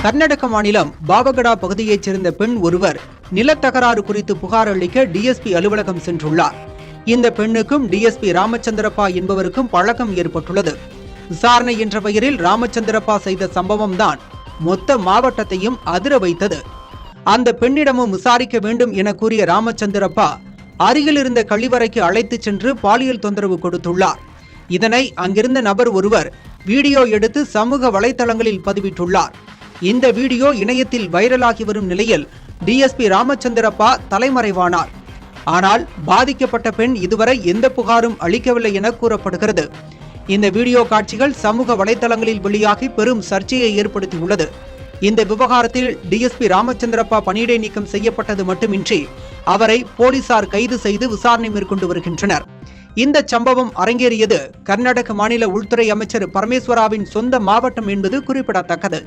கர்நாடக மாநிலம் பாவகடா பகுதியைச் சேர்ந்த பெண் ஒருவர் நிலத்தகராறு குறித்து புகார் அளிக்க டிஎஸ்பி அலுவலகம் சென்றுள்ளார். இந்த பெண்ணுக்கும் டிஎஸ்பி ராமச்சந்திரப்பா என்பவருக்கும் பழக்கம் ஏற்பட்டுள்ளது. விசாரணை என்ற பெயரில் ராமச்சந்திரப்பா செய்த சம்பவம் தான் மொத்த மாவட்டத்தையும் அதிர வைத்தது. அந்த பெண்ணிடமும் விசாரிக்க வேண்டும் என கூறிய ராமச்சந்திரப்பா அருகில் இருந்த கழிவறைக்கு அழைத்துச் சென்று பாலியல் தொந்தரவு கொடுத்துள்ளார். இதனை அங்கிருந்த நபர் ஒருவர் வீடியோ எடுத்து சமூக வலைதளங்களில் பதிவிட்டுள்ளார். இந்த வீடியோ இணையத்தில் வைரலாகி வரும் நிலையில் டிஎஸ்பி ராமச்சந்திரப்பா தலைமறைவானார். ஆனால் பாதிக்கப்பட்ட பெண் இதுவரை எந்த புகாரும் அளிக்கவில்லை என கூறப்படுகிறது. இந்த வீடியோ காட்சிகள் சமூக வலைதளங்களில் வெளியாகி பெரும் சர்ச்சையை ஏற்படுத்தியுள்ளது. இந்த விவகாரத்தில் டிஎஸ்பி ராமச்சந்திரப்பா பணியிடை நீக்கம் செய்யப்பட்டது மட்டுமின்றி அவரை போலீசார் கைது செய்து விசாரணை மேற்கொண்டு வருகின்றனர். இந்த சம்பவம் அரங்கேறியது கர்நாடக மாநில உள்துறை அமைச்சர் பரமேஸ்வராவின் சொந்த மாவட்டம் என்பது குறிப்பிடத்தக்கது.